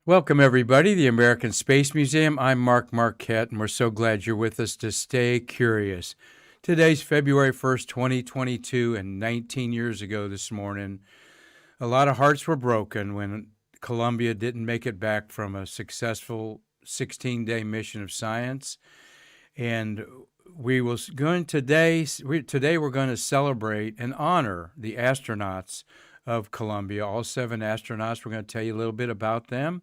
Welcome, everybody, the American Space Museum. I'm Marquette, and we're so glad you're with us to stay curious. Today's February 1st, 2022, and 19 years ago this morning, a lot of hearts were broken when Columbia didn't make it back from a successful 16-day mission of science. And we're going to celebrate and honor the astronauts of Columbia, all 7 astronauts. We're going to tell you a little bit about them,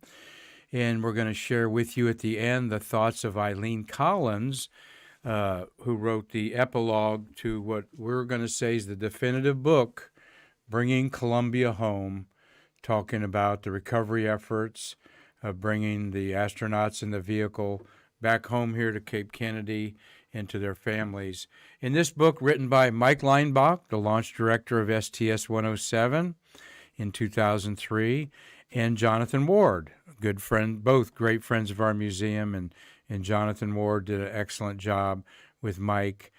and we're going to share with you at the end the thoughts of Eileen Collins, who wrote the epilogue to what we're going to say is the definitive book, Bringing Columbia Home, talking about the recovery efforts of bringing the astronauts in the vehicle back home here to Cape Kennedy and to their families. In this book, written by Mike Leinbach, the launch director of STS-107 in 2003, and Jonathan Ward, good friend, both great friends of our museum, and Jonathan Ward did an excellent job with Mike,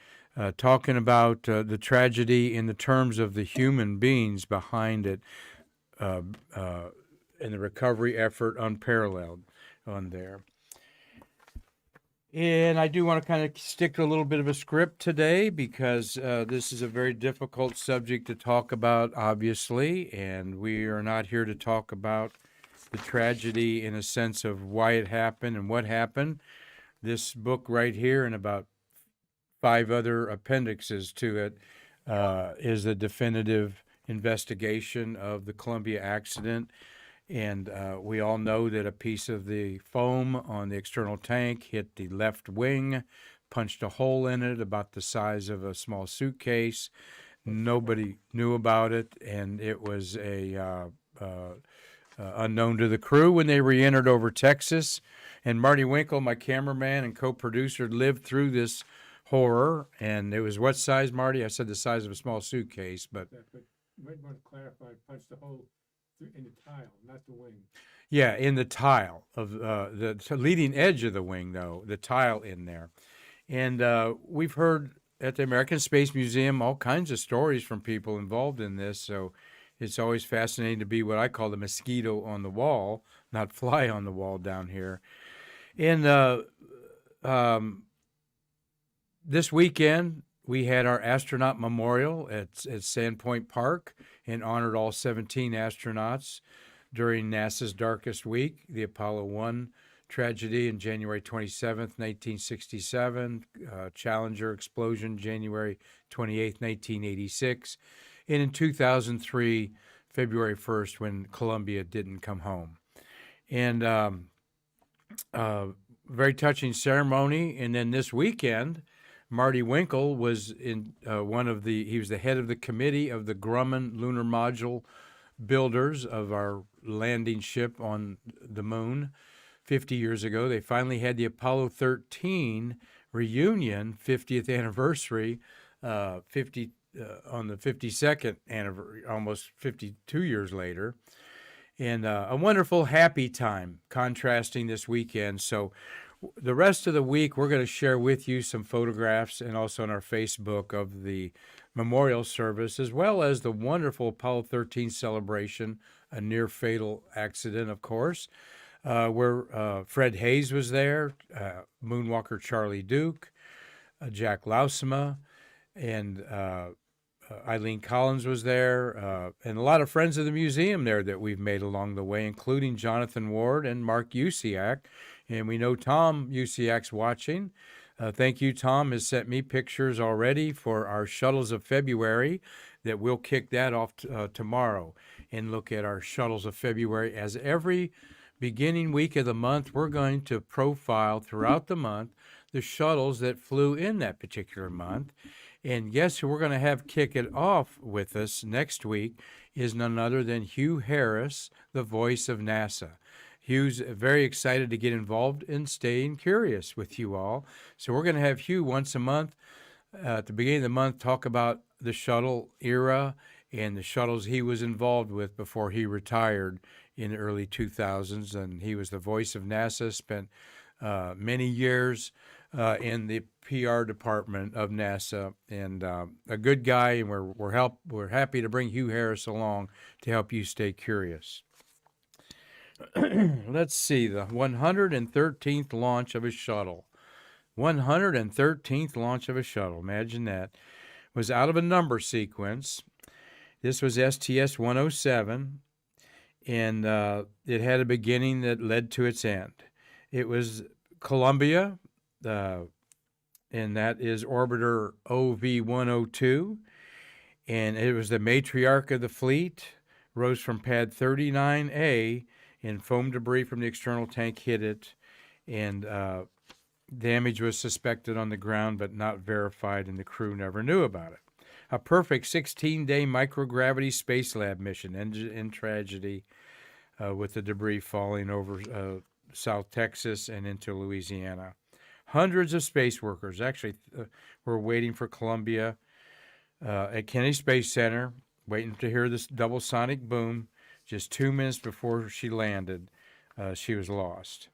talking about the tragedy in the terms of the human beings behind it, and the recovery effort unparalleled on there. And I do want to kind of stick to a little bit of a script today because this is a very difficult subject to talk about, obviously, and we are not here to talk about the tragedy in a sense of why it happened and what happened. This book right here and about 5 other appendixes to it is a definitive investigation of the Columbia accident. And we all know that a piece of the foam on the external tank hit the left wing, punched a hole in it about the size of a small suitcase. Nobody knew about it, and it was unknown to the crew when they re-entered over Texas. And Marty Winkle, my cameraman and co-producer, lived through this horror. And it was what size, Marty? I said the size of a small suitcase, but you might want to clarify, punch the hole in the tile, not the wing. yeah, in the tile of the leading edge of the wing, though, the tile in there. And we've heard at the American Space Museum all kinds of stories from people involved in this. So it's always fascinating to be what I call the mosquito on the wall, not fly on the wall down here. And this weekend, we had our astronaut memorial at Sandpoint Park and honored all 17 astronauts during NASA's darkest week, the Apollo 1 tragedy on January 27th, 1967, Challenger explosion January 28th, 1986, and in 2003, February 1st, when Columbia didn't come home. And very touching ceremony. And then this weekend, Marty Winkle was in he was the head of the committee of the Grumman lunar module builders of our landing ship on the moon 50 years ago. They finally had the Apollo 13 reunion 50th anniversary, on the 52nd anniversary, almost 52 years later. And a wonderful, happy time contrasting this weekend. So the rest of the week, we're going to share with you some photographs and also on our Facebook of the memorial service, as well as the wonderful Apollo 13 celebration, a near fatal accident, of course, where Fred Hayes was there, moonwalker Charlie Duke, Jack Lausema, and Eileen Collins was there, and a lot of friends of the museum there that we've made along the way, including Jonathan Ward and Mark Usiak. And we know Tom Usiak's watching. Thank you. Tom has sent me pictures already for our Shuttles of February that we'll kick that off tomorrow and look at our Shuttles of February. As every beginning week of the month, we're going to profile throughout the month the shuttles that flew in that particular month. And guess who we're going to have kick it off with us next week is none other than Hugh Harris, the voice of NASA. Hugh's very excited to get involved in staying curious with you all. So we're going to have Hugh once a month at the beginning of the month talk about the shuttle era and the shuttles he was involved with before he retired in the early 2000s. And he was the voice of NASA, spent many years in the PR department of NASA, and a good guy. And we're happy to bring Hugh Harris along to help you stay curious. Let's see, the 113th launch of a shuttle. 113th launch of a shuttle. Imagine that. Was out of a number sequence. This was STS-107, and it had a beginning that led to its end. It was Columbia, and that is orbiter OV-102, and it was the matriarch of the fleet, rose from pad 39A, and foam debris from the external tank hit it, and damage was suspected on the ground but not verified, and the crew never knew about it. A perfect 16-day microgravity space lab mission ended in tragedy with the debris falling over South Texas and into Louisiana. Hundreds of space workers actually were waiting for Columbia at Kennedy Space Center, waiting to hear this double sonic boom. Just 2 minutes before she landed, she was lost.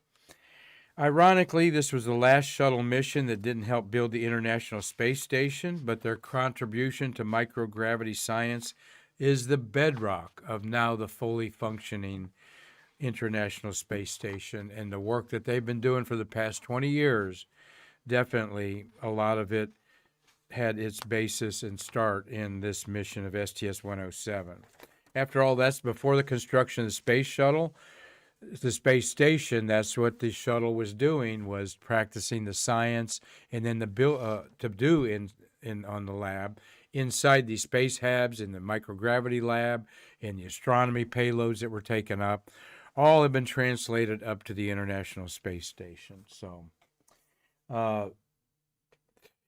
Ironically, this was the last shuttle mission that didn't help build the International Space Station, but their contribution to microgravity science is the bedrock of now the fully functioning International Space Station, and the work that they've been doing for the past 20 years, definitely a lot of it had its basis and start in this mission of STS-107. After all, that's before the construction of the space shuttle. The space station, that's what the shuttle was doing, was practicing the science, and then to do in on the lab inside the space habs, in the microgravity lab, and the astronomy payloads that were taken up, all have been translated up to the International Space Station. So,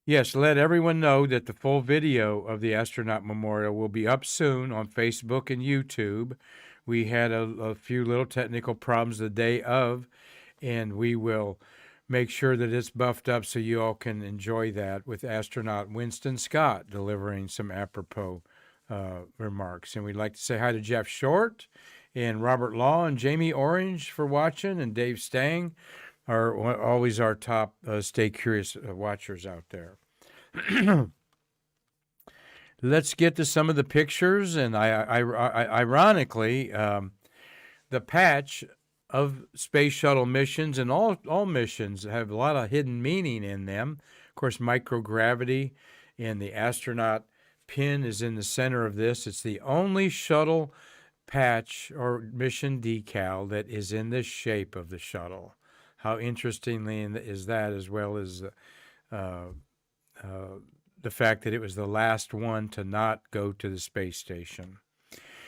yes, let everyone know that the full video of the astronaut memorial will be up soon on Facebook and YouTube. We had a few little technical problems the day of, and we will make sure that it's buffed up so you all can enjoy that with astronaut Winston Scott delivering some apropos remarks. And we'd like to say hi to Jeff Short and Robert Law and Jamie Orange for watching, and Dave Stang are always our top Stay Curious watchers out there. Let's get to some of the pictures, and ironically, the patch of space shuttle missions, and all missions have a lot of hidden meaning in them. Of course, microgravity and the astronaut pin is in the center of this. It's the only shuttle patch or mission decal that is in the shape of the shuttle. How interestingly is that, as well as the fact that it was the last one to not go to the space station.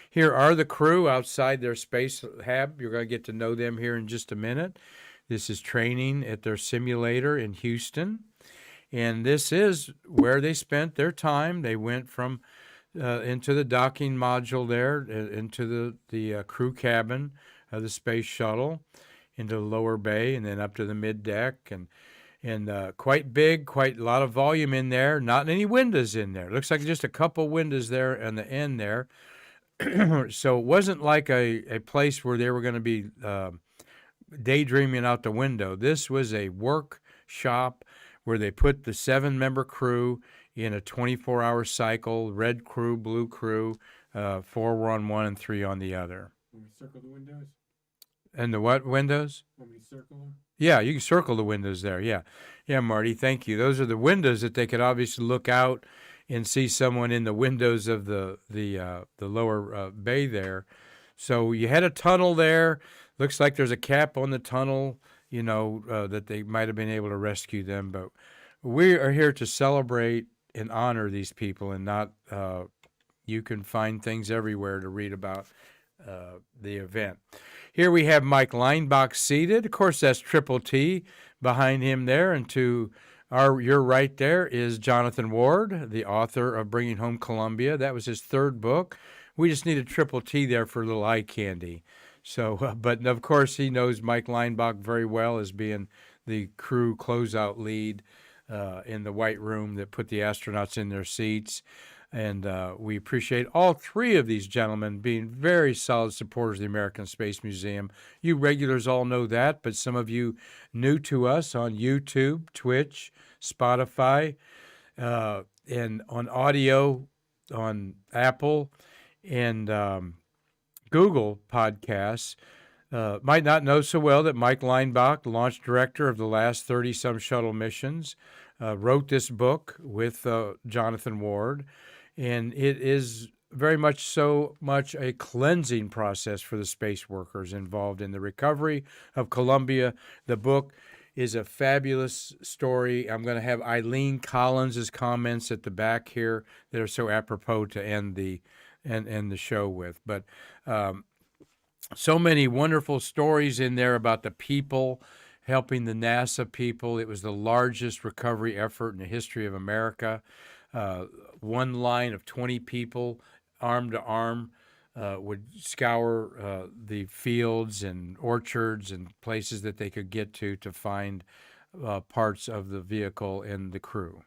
Here are the crew outside their space hab. You're going to get to know them here in just a minute. This is training at their simulator in Houston. And this is where they spent their time. They went from into the docking module there, into the crew cabin of the space shuttle, into the lower bay, and then up to the mid-deck. And quite big, quite a lot of volume in there. Not any windows in there. Looks like just a couple windows there on the end there. So it wasn't like a place where they were going to be daydreaming out the window. This was a workshop where they put the 7-member crew in a 24-hour cycle, red crew, blue crew, 4 were on one and 3 on the other. When we circle the windows? And the what windows? When we circle them? Yeah, you can circle the windows there. Yeah, Marty, thank you. Those are the windows that they could obviously look out and see someone in the windows of the lower bay there. So you had a tunnel there. Looks like there's a cap on the tunnel, that they might have been able to rescue them. But we are here to celebrate and honor these people, and not. You can find things everywhere to read about the event. Here we have Mike Leinbach seated. Of course, that's Triple T behind him there. And to your right there is Jonathan Ward, the author of Bringing Home Columbia. That was his 3rd book. We just needed Triple T there for a little eye candy. So, but of course, he knows Mike Leinbach very well as being the crew closeout lead in the White Room that put the astronauts in their seats. And we appreciate all 3 of these gentlemen being very solid supporters of the American Space Museum. You regulars all know that, but some of you new to us on YouTube, Twitch, Spotify, and on audio on Apple and Google Podcasts, Might not know so well that Mike Leinbach, launch director of the last 30-some shuttle missions, wrote this book with Jonathan Ward, and it is very much a cleansing process for the space workers involved in the recovery of Columbia. The book is a fabulous story. I'm going to have Eileen Collins' comments at the back here that are so apropos to end the show with. But so many wonderful stories in there about the people helping the NASA people. It was the largest recovery effort in the history of America. One line of 20 people, arm to arm, would scour the fields and orchards and places that they could get to find parts of the vehicle and the crew.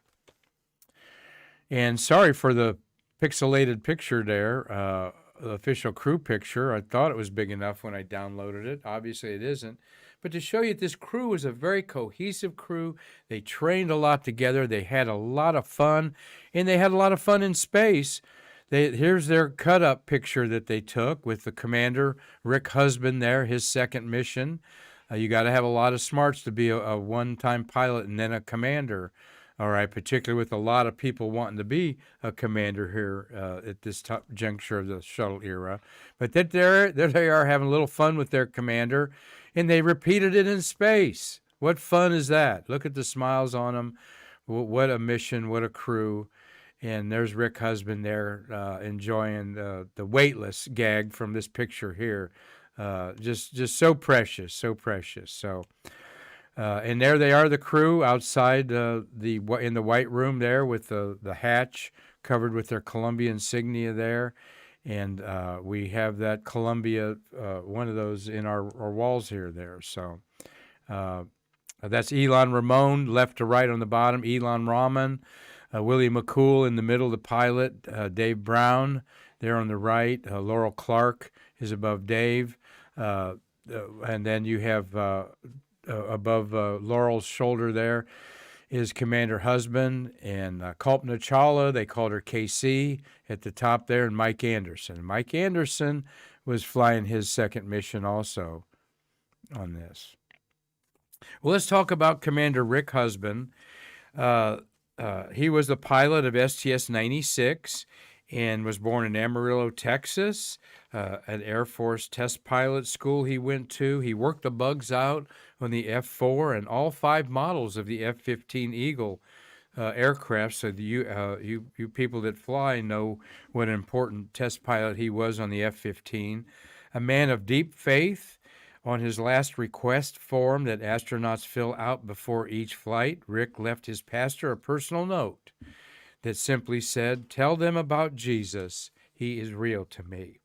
And sorry for the pixelated picture there, the official crew picture. I thought it was big enough when I downloaded it. Obviously it isn't. But to show you that this crew is a very cohesive crew. They trained a lot together. They had a lot of fun, and they had a lot of fun in space. Here's their cut-up picture that they took with the commander, Rick Husband there, his second mission. You got to have a lot of smarts to be a one-time pilot and then a commander, all right, particularly with a lot of people wanting to be a commander here at this juncture of the shuttle era. But there they are having a little fun with their commander, and they repeated it in space. What fun is that? Look at the smiles on them. What a mission, what a crew. And there's Rick Husband there enjoying the weightless gag from this picture here. Just so precious, so precious. So, and there they are, the crew outside in the white room there with the hatch covered with their Columbia insignia there. And we have that Columbia, one of those in our walls here there. So that's Elon Ramon, left to right on the bottom, Elon Ramon. Willie McCool in the middle, the pilot. Dave Brown there on the right. Laurel Clark is above Dave. And then you have above Laurel's shoulder there is Commander Husband, and Kalpana Chawla, they called her KC at the top there, and Mike Anderson. Mike Anderson was flying his second mission also on this. Well, let's talk about Commander Rick Husband. He was the pilot of STS-96 and was born in Amarillo, Texas, an Air Force test pilot school he went to. He worked the bugs out on the F-4 and all 5 models of the F-15 Eagle aircraft. So you people that fly know what an important test pilot he was on the F-15. A man of deep faith. On his last request form that astronauts fill out before each flight, Rick left his pastor a personal note that simply said, "Tell them about Jesus. He is real to me."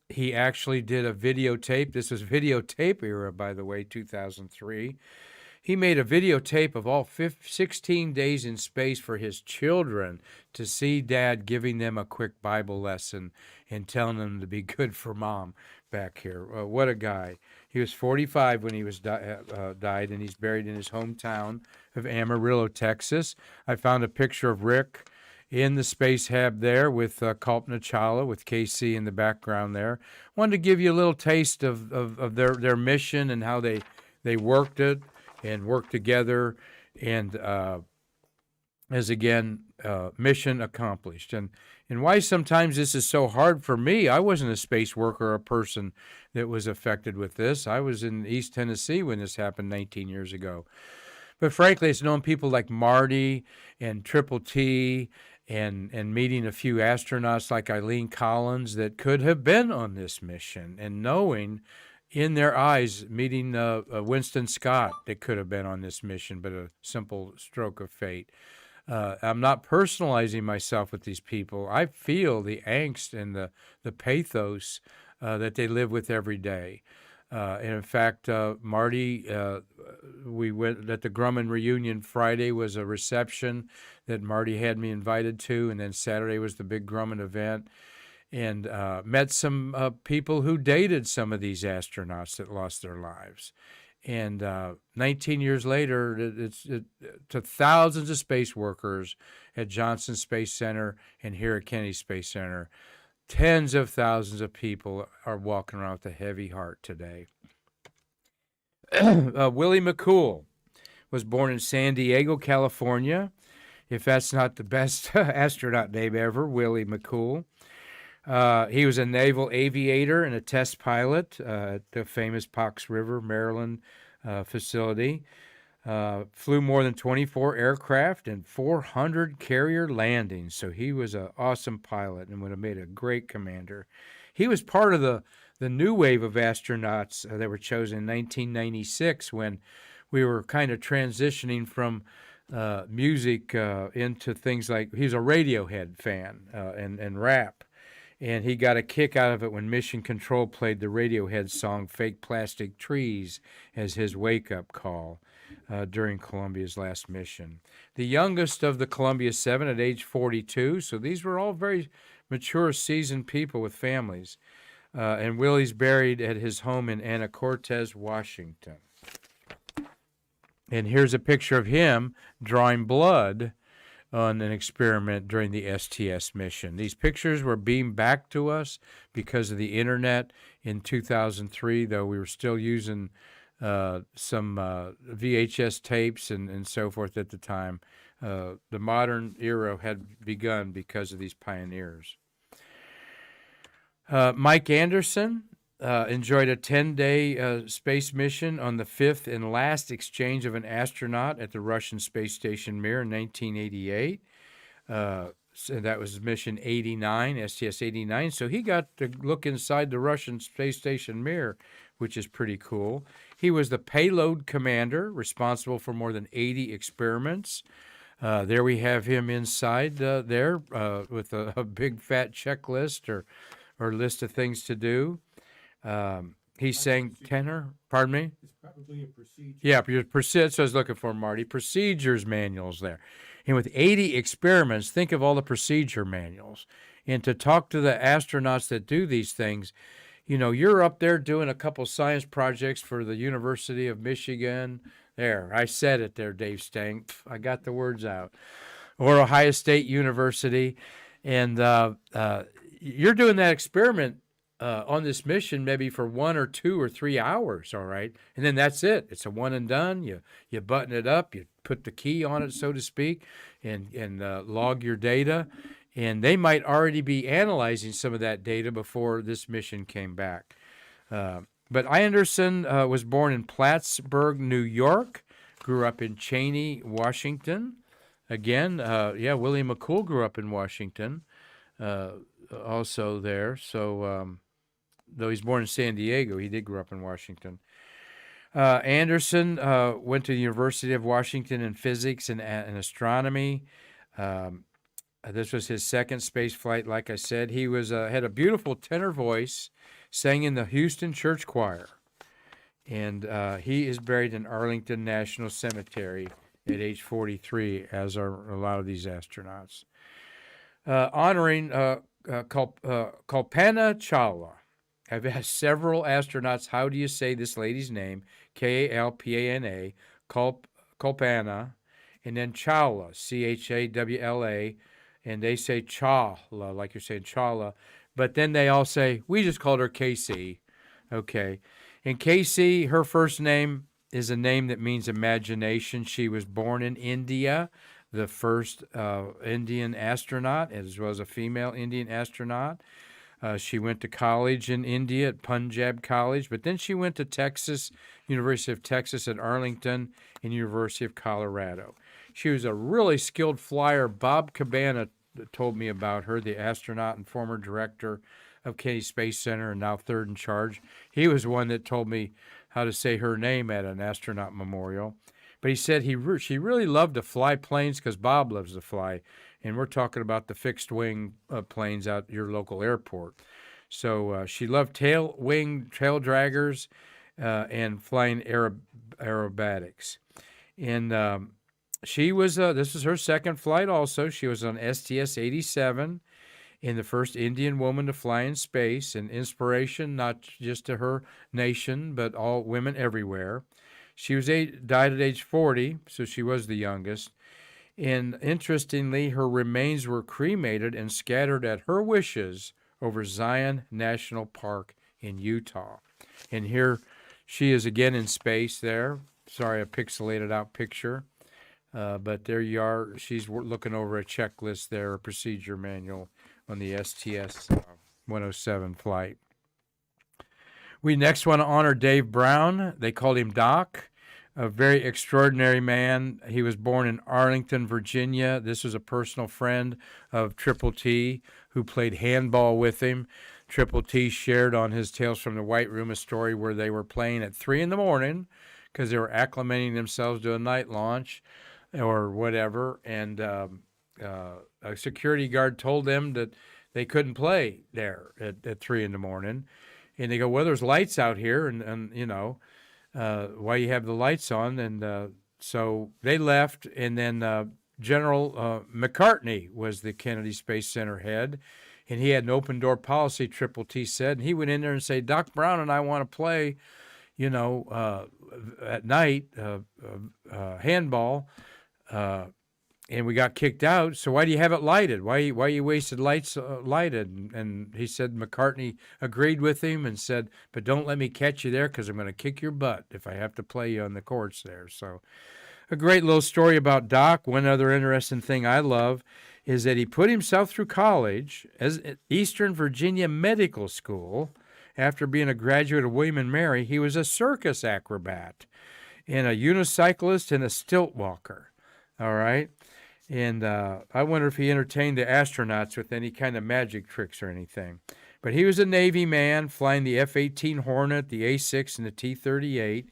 He actually did a videotape. This was videotape era, by the way, 2003. He made a videotape of all 16 days in space for his children to see Dad giving them a quick Bible lesson and telling them to be good for Mom back here. What a guy. He was 45 when he was died, and he's buried in his hometown of Amarillo, Texas. I found a picture of Rick in the space hab there with Kalpana Chawla, with KC in the background there. Wanted to give you a little taste of their mission and how they worked it and worked together, and mission accomplished. And why sometimes this is so hard for me, I wasn't a space worker or a person that was affected with this. I was in East Tennessee when this happened 19 years ago. But frankly, it's knowing people like Marty and Triple T and meeting a few astronauts like Eileen Collins that could have been on this mission, and knowing in their eyes, meeting Winston Scott that could have been on this mission, but a simple stroke of fate. I'm not personalizing myself with these people. I feel the angst and the pathos that they live with every day. And in fact, Marty, we went at the Grumman reunion. Friday was a reception that Marty had me invited to, and then Saturday was the big Grumman event. And met some people who dated some of these astronauts that lost their lives. And 19 years later, to thousands of space workers at Johnson Space Center and here at Kennedy Space Center, tens of thousands of people are walking around with a heavy heart today. Willie McCool was born in San Diego, California. If that's not the best astronaut name ever, Willie McCool. He was a naval aviator and a test pilot at the famous Fox River, Maryland facility. Flew more than 24 aircraft and 400 carrier landings. So he was an awesome pilot and would have made a great commander. He was part of the new wave of astronauts that were chosen in 1996 when we were kind of transitioning from music into things like, he was a Radiohead fan and rap. And he got a kick out of it when Mission Control played the Radiohead song Fake Plastic Trees as his wake-up call during Columbia's last mission. The youngest of the Columbia 7 at age 42, so these were all very mature, seasoned people with families. And Willie's buried at his home in Anacortes, Washington. And here's a picture of him drawing blood on an experiment during the STS mission. These pictures were beamed back to us because of the internet in 2003, though we were still using some VHS tapes and so forth at the time. The modern era had begun because of these pioneers. Mike Anderson enjoyed a 10-day space mission on the fifth and last exchange of an astronaut at the Russian space station Mir in 1988. So that was mission 89, STS 89. So he got to look inside the Russian space station Mir, which is pretty cool. He was the payload commander, responsible for more than 80 experiments. There we have him inside there with a big fat checklist or list of things to do. He sang tenor. Pardon me? It's probably a procedure. Yeah, that's what I was looking for, Marty. Procedures manuals there. And with 80 experiments, think of all the procedure manuals. And to talk to the astronauts that do these things, you know, you're up there doing a couple science projects for the University of Michigan. There, I said it there, Dave Stang. I got the words out. Or Ohio State University. And you're doing that experiment on this mission maybe for 1 or 2 or 3 hours, all right? And then that's it. It's a one and done. You button it up, you put the key on it, so to speak, and log your data. And they might already be analyzing some of that data before this mission came back. But Anderson was born in Plattsburgh, New York, grew up in Cheney, Washington. Again, Willie McCool grew up in Washington, also there. So though he's born in San Diego, he did grow up in Washington. Anderson went to the University of Washington in physics and astronomy. This was his second space flight, like I said. He was had a beautiful tenor voice, sang in the Houston Church Choir. And he is buried in Arlington National Cemetery at age 43, as are a lot of these astronauts. Honoring Kalpana Chawla. I've asked several astronauts, how do you say this lady's name? Kalpana, Kalpana, and then Chawla, Chawla, and they say Chawla, like you're saying Chawla, but then they all say, we just called her KC. Okay. And KC, her first name is a name that means imagination. She was born in India, the first Indian astronaut, as well as a female Indian astronaut. She went to college in India at Punjab College, but then she went to Texas, University of Texas at Arlington, and University of Colorado. She was a really skilled flyer. Bob Cabana told me about her, the astronaut and former director of Kennedy Space Center and now third in charge. He was one that told me how to say her name at an astronaut memorial. But he said she really loved to fly planes because Bob loves to fly. And we're talking about the fixed wing planes out at your local airport. So she loved tail draggers and flying aerobatics. And she was, this was her second flight also. She was on STS 87 and the first Indian woman to fly in space, an inspiration not just to her nation, but all women everywhere. She was died at age 40, so she was the youngest. And interestingly, her remains were cremated and scattered at her wishes over Zion National Park in Utah. And here she is again in space there. Sorry, a pixelated out picture. But there you are. She's looking over a checklist there, a procedure manual on the STS 107 flight. We next want to honor Dave Brown. They called him Doc, a very extraordinary man. He was born in Arlington, Virginia. This was a personal friend of Triple T who played handball with him. Triple T shared on his Tales from the White Room a story where they were playing at 3 in the morning because they were acclimating themselves to a night launch or whatever. And a security guard told them that they couldn't play there at 3 in the morning. And they go, well, there's lights out here, and you know, why you have the lights on? And so they left, and then General McCartney was the Kennedy Space Center head, and he had an open door policy, Triple T said, and he went in there and said, Doc Brown and I want to play, you know, at night, handball, and we got kicked out. So why do you have it lighted? Why you wasted lights lighted? And he said McCartney agreed with him and said, but don't let me catch you there because I'm going to kick your butt if I have to play you on the courts there. So a great little story about Doc. One other interesting thing I love is that he put himself through college as Eastern Virginia Medical School. After being a graduate of William and Mary, he was a circus acrobat and a unicyclist and a stilt walker. All right. And I wonder if he entertained the astronauts with any kind of magic tricks or anything. But he was a Navy man flying the F-18 Hornet, the A-6, and the T-38.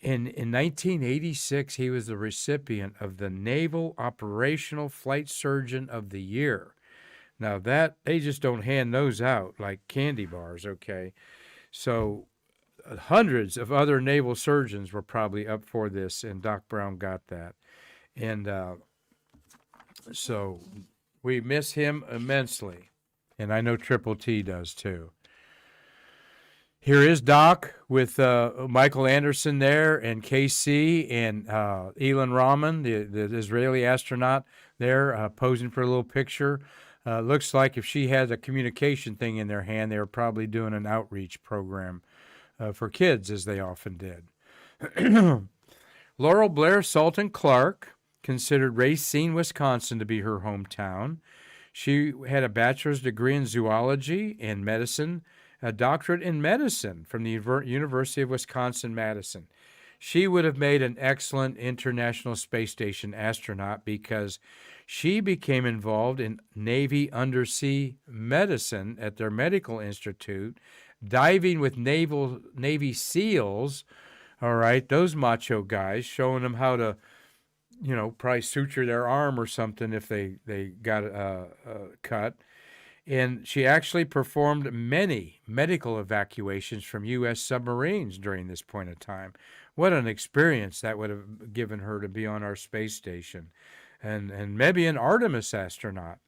And in 1986, he was the recipient of the Naval Operational Flight Surgeon of the Year. Now, that they just don't hand those out like candy bars, okay? So hundreds of other naval surgeons were probably up for this, and Doc Brown got that. And so we miss him immensely, and I know Triple T does too. Here is Doc with Michael Anderson there and KC and Elon Ramon, the Israeli astronaut there, posing for a little picture. Looks like if she had a communication thing in their hand, they were probably doing an outreach program for kids, as they often did. Laurel Blair Salton Clark considered Racine, Wisconsin to be her hometown. She had a bachelor's degree in zoology and medicine, a doctorate in medicine from the University of Wisconsin-Madison. She would have made an excellent International Space Station astronaut because she became involved in Navy undersea medicine at their medical institute, diving with Navy SEALs, all right, those macho guys, showing them how to, you know, probably suture their arm or something if they got cut. And she actually performed many medical evacuations from U.S. submarines during this point of time. What an experience that would have given her to be on our space station, and maybe an Artemis astronaut.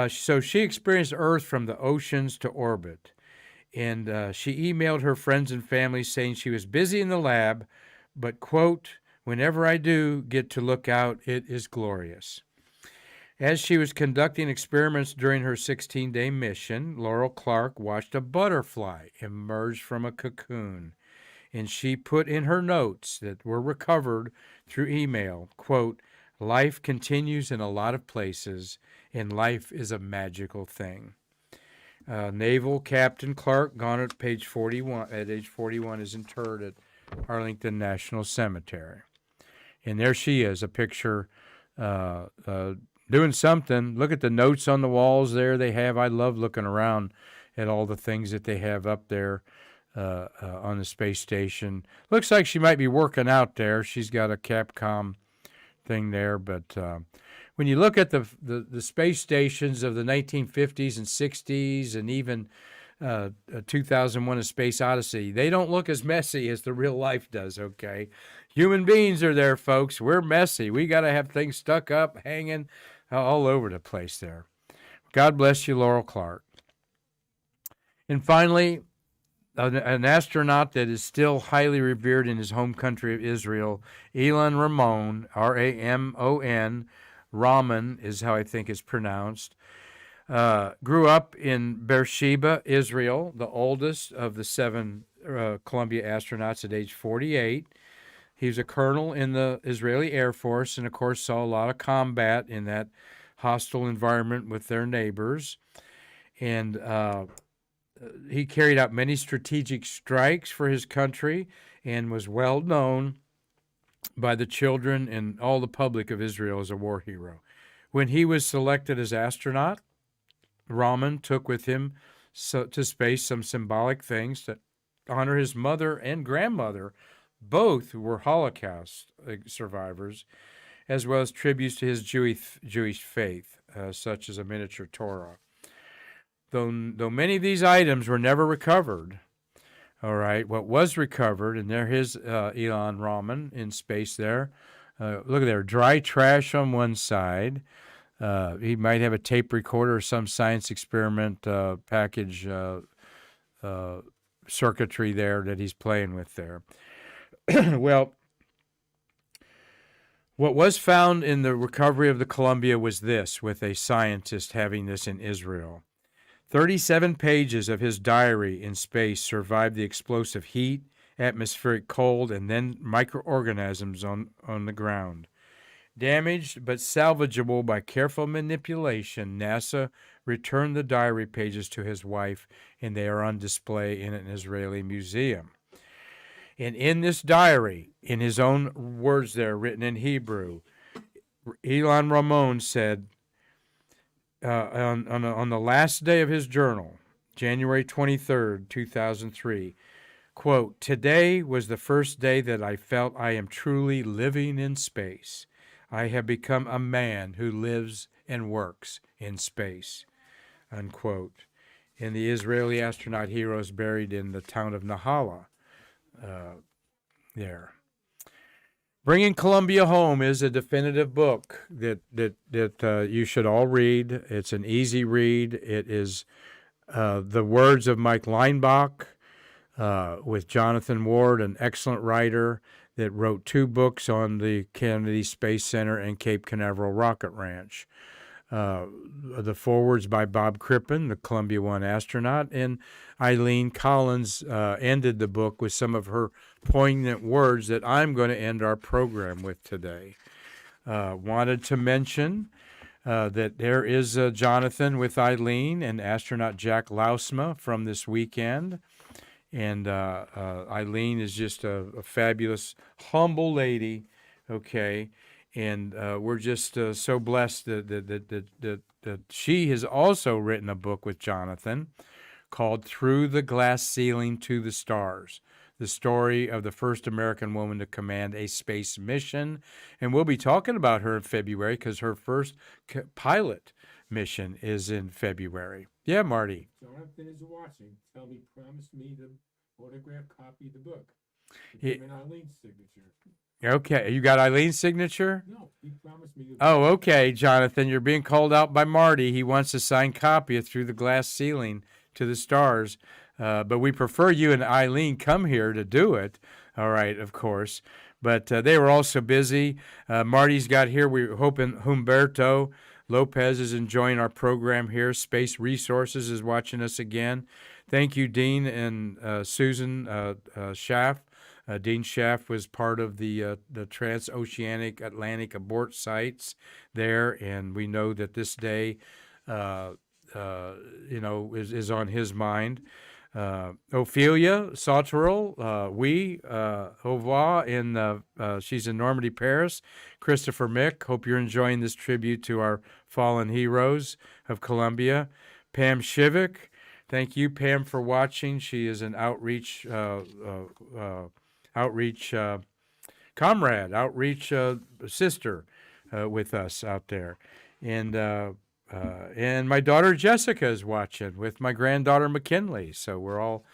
So she experienced Earth from the oceans to orbit. And she emailed her friends and family saying she was busy in the lab, but, quote, whenever I do get to look out, it is glorious. As she was conducting experiments during her 16-day mission, Laurel Clark watched a butterfly emerge from a cocoon, and she put in her notes that were recovered through email, quote, life continues in a lot of places, and life is a magical thing. Naval Captain Clark, gone at age 41, is interred at Arlington National Cemetery. And there she is, a picture doing something. Look at the notes on the walls there they have. I love looking around at all the things that they have up there on the space station. Looks like she might be working out there. She's got a Capcom thing there. But when you look at the space stations of the 1950s and 60s and even 2001 A Space Odyssey, they don't look as messy as the real life does, okay? Human beings are there, folks. We're messy. We got to have things stuck up, hanging all over the place there. God bless you, Laurel Clark. And finally, an astronaut that is still highly revered in his home country of Israel, Elon Ramon, R-A-M-O-N, Ramon is how I think it's pronounced. grew up in Beersheba, Israel, the oldest of the 7 Columbia astronauts at age 48. He was a colonel in the Israeli Air Force and, of course, saw a lot of combat in that hostile environment with their neighbors. And he carried out many strategic strikes for his country and was well known by the children and all the public of Israel as a war hero. When he was selected as astronaut, Ramon took with him to space some symbolic things to honor his mother and grandmother, both who were Holocaust survivors, as well as tributes to his Jewish faith, such as a miniature Torah. Though many of these items were never recovered, all right, what was recovered, and there is Elon Ramon in space there. Look at there, dry trash on one side. He might have a tape recorder or some science experiment package circuitry there that he's playing with there. Well, what was found in the recovery of the Columbia was this, with a scientist having this in Israel. 37 pages of his diary in space survived the explosive heat, atmospheric cold, and then microorganisms on the ground. Damaged but salvageable by careful manipulation, NASA returned the diary pages to his wife, and they are on display in an Israeli museum. And in this diary, in his own words there, written in Hebrew, Elon Ramon said, on the last day of his journal, January 23rd, 2003, quote, "Today was the first day that I felt I am truly living in space. I have become a man who lives and works in space," unquote. And the Israeli astronaut heroes buried in the town of Nahala there. Bringing Columbia Home is a definitive book that you should all read. It's an easy read. It is the words of Mike Leinbach with Jonathan Ward, an excellent writer that wrote 2 books on the Kennedy Space Center and Cape Canaveral Rocket Ranch. The forewords by Bob Crippen, the Columbia 1 astronaut, and Eileen Collins ended the book with some of her poignant words that I'm going to end our program with today. Wanted to mention that there is Jonathan with Eileen and astronaut Jack Lausma from this weekend. And Eileen is just a fabulous, humble lady, okay? And we're just so blessed that she has also written a book with Jonathan called Through the Glass Ceiling to the Stars, the story of the first American woman to command a space mission. And we'll be talking about her in February because her first pilot mission is in February. Yeah, Marty. Jonathan is watching. Tell me, promise me the autographed copy of the book. He- And Eileen's signature. Okay, you got Eileen's signature? No, he promised me the Oh, okay, Jonathan, you're being called out by Marty. He wants a signed copy of Through the Glass Ceiling to the Stars. But we prefer you and Eileen come here to do it. All right, of course. But they were all so busy. Marty's got here. We're hoping Humberto Lopez is enjoying our program here. Space Resources is watching us again. Thank you, Dean and Susan Schaff. Dean Schaff was part of the transoceanic Atlantic abort sites there, and we know that this day, is on his mind. Ophelia Sauterelle, au revoir, she's in Normandy, Paris. Christopher Mick, hope you're enjoying this tribute to our fallen heroes of Columbia. Pam Shivik, thank you, Pam, for watching. She is an outreach comrade, outreach sister with us out there. And my daughter Jessica is watching with my granddaughter McKinley. So we're all,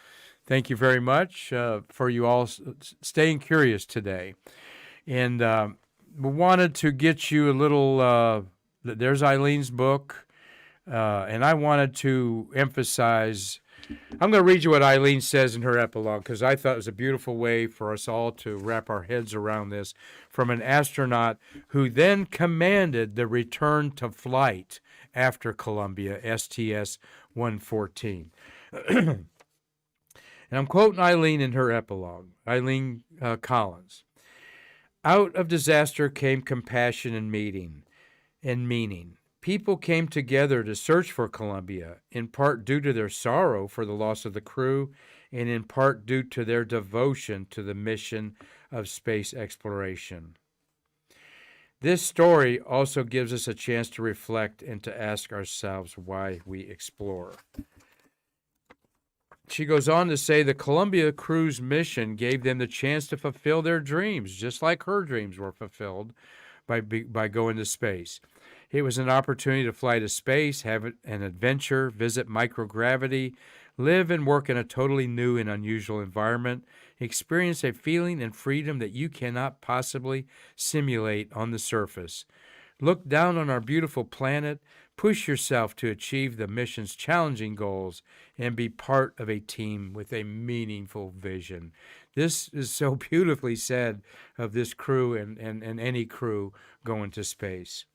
thank you very much for you all staying curious today. And we wanted to get you a little, there's Eileen's book. And I wanted to emphasize I'm going to read you what Eileen says in her epilogue because I thought it was a beautiful way for us all to wrap our heads around this from an astronaut who then commanded the return to flight after Columbia, STS-114. And I'm quoting Eileen in her epilogue, Eileen Collins. Out of disaster came compassion and meaning. People came together to search for Columbia, in part due to their sorrow for the loss of the crew, and in part due to their devotion to the mission of space exploration. This story also gives us a chance to reflect and to ask ourselves why we explore. She goes on to say the Columbia crew's mission gave them the chance to fulfill their dreams, just like her dreams were fulfilled by going to space. It was an opportunity to fly to space, have an adventure, visit microgravity, live and work in a totally new and unusual environment, experience a feeling and freedom that you cannot possibly simulate on the surface. Look down on our beautiful planet, push yourself to achieve the mission's challenging goals, and be part of a team with a meaningful vision. This is so beautifully said of this crew and any crew going to space.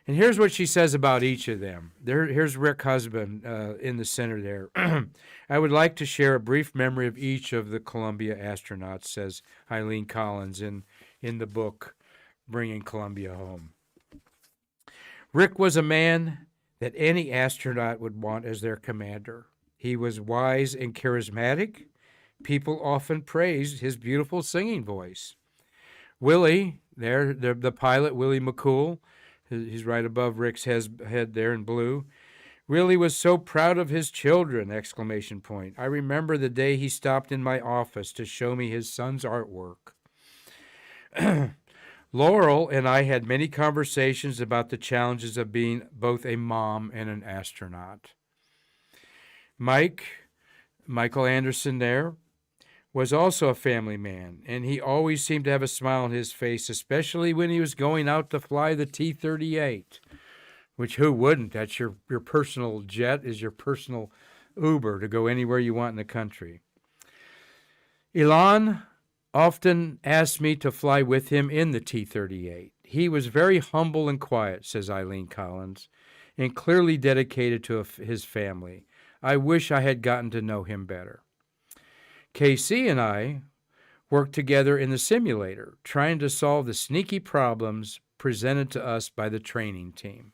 And here's what she says about each of them. Here's Rick Husband in the center there. I would like to share a brief memory of each of the Columbia astronauts, says Eileen Collins in the book, Bringing Columbia Home. Rick was a man that any astronaut would want as their commander. He was wise and charismatic. People often praised his beautiful singing voice. Willie, the pilot, Willie McCool, he's right above Rick's head there in blue. Willie was so proud of his children, ! I remember the day he stopped in my office to show me his son's artwork. Laurel and I had many conversations about the challenges of being both a mom and an astronaut. Michael Anderson there, was also a family man, and he always seemed to have a smile on his face, especially when he was going out to fly the T-38, which who wouldn't? That's your personal jet, is your personal Uber to go anywhere you want in the country. Elon often asked me to fly with him in the T-38. He was very humble and quiet, says Eileen Collins, and clearly dedicated to his family. I wish I had gotten to know him better. KC and I worked together in the simulator, trying to solve the sneaky problems presented to us by the training team.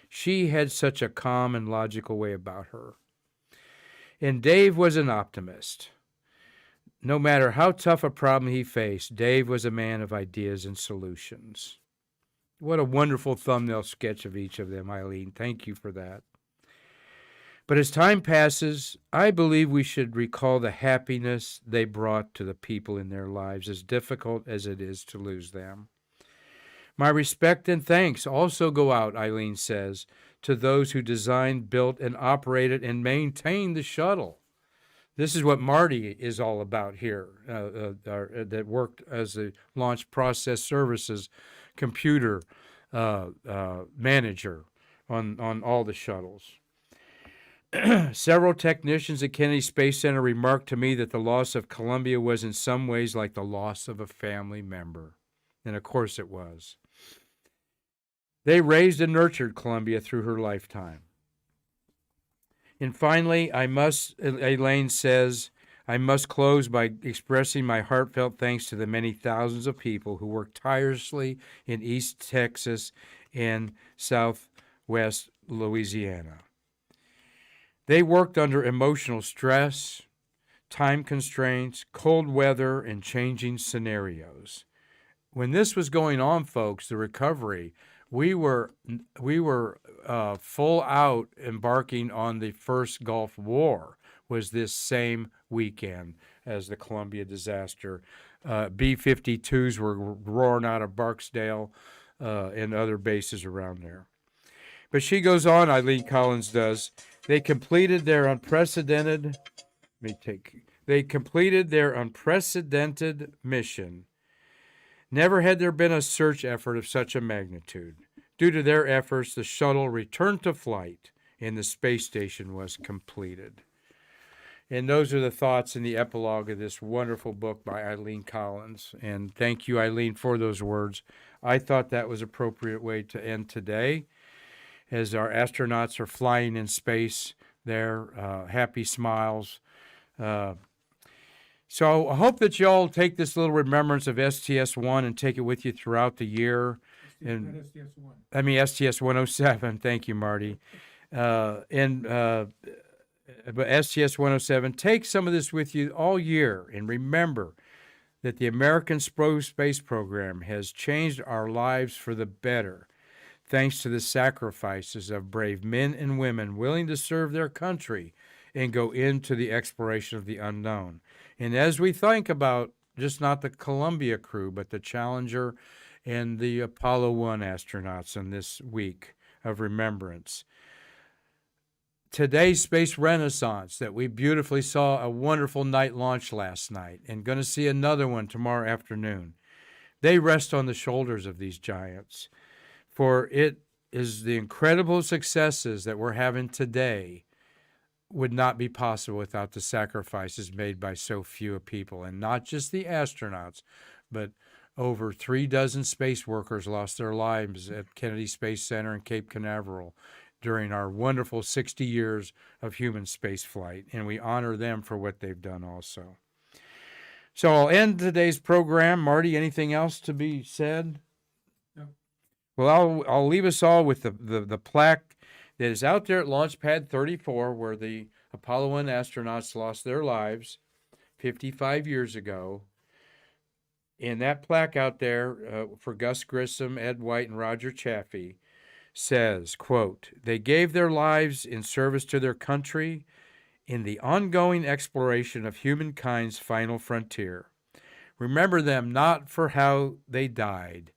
She had such a calm and logical way about her. And Dave was an optimist. No matter how tough a problem he faced, Dave was a man of ideas and solutions. What a wonderful thumbnail sketch of each of them, Eileen. Thank you for that. But as time passes, I believe we should recall the happiness they brought to the people in their lives, as difficult as it is to lose them. My respect and thanks also go out, Eileen says, to those who designed, built, and operated and maintained the shuttle. This is what Marty is all about here, that worked as a launch process services computer manager on all the shuttles. Several technicians at Kennedy Space Center remarked to me that the loss of Columbia was in some ways like the loss of a family member. And of course it was. They raised and nurtured Columbia through her lifetime. And finally, Elaine says, I must close by expressing my heartfelt thanks to the many thousands of people who work tirelessly in East Texas and Southwest Louisiana. They worked under emotional stress, time constraints, cold weather, and changing scenarios. When this was going on, folks, the recovery, we were full out embarking on the first Gulf War, was this same weekend as the Columbia disaster. B-52s were roaring out of Barksdale and other bases around there. But she goes on, Eileen Collins does, they completed their unprecedented mission. Never had there been a search effort of such a magnitude. Due to their efforts, the shuttle returned to flight and the space station was completed. And those are the thoughts in the epilogue of this wonderful book by Eileen Collins. And thank you, Eileen, for those words. I thought that was an appropriate way to end today as our astronauts are flying in space there, happy smiles. So I hope that y'all take this little remembrance of STS-1 and take it with you throughout the year. And Not STS-1. I mean, STS-107. Thank you, Marty. But STS-107, take some of this with you all year and remember that the American space program has changed our lives for the better, thanks to the sacrifices of brave men and women willing to serve their country and go into the exploration of the unknown. And as we think about just not the Columbia crew, but the Challenger and the Apollo 1 astronauts in this week of remembrance, today's space renaissance that we beautifully saw a wonderful night launch last night and going to see another one tomorrow afternoon, they rest on the shoulders of these giants. For it is the incredible successes that we're having today would not be possible without the sacrifices made by so few people. And not just the astronauts, but over 36 space workers lost their lives at Kennedy Space Center in Cape Canaveral during our wonderful 60 years of human space flight. And we honor them for what they've done also. So I'll end today's program. Marty, anything else to be said? No. Well, I'll leave us all with the plaque that is out there at Launch Pad 34, where the Apollo 1 astronauts lost their lives 55 years ago. And that plaque out there for Gus Grissom, Ed White, and Roger Chaffee says, quote, "They gave their lives in service to their country in the ongoing exploration of humankind's final frontier. Remember them not for how they died,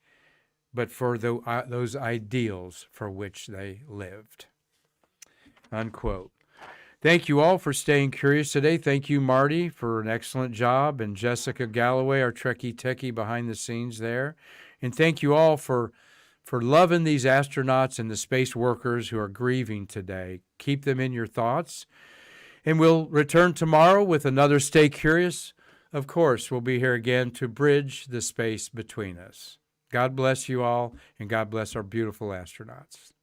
but for those ideals for which they lived." Unquote. Thank you all for staying curious today. Thank you, Marty, for an excellent job, and Jessica Galloway, our Trekkie Techie behind the scenes there. And thank you all for loving these astronauts and the space workers who are grieving today. Keep them in your thoughts. And we'll return tomorrow with another Stay Curious. Of course, we'll be here again to bridge the space between us. God bless you all, and God bless our beautiful astronauts.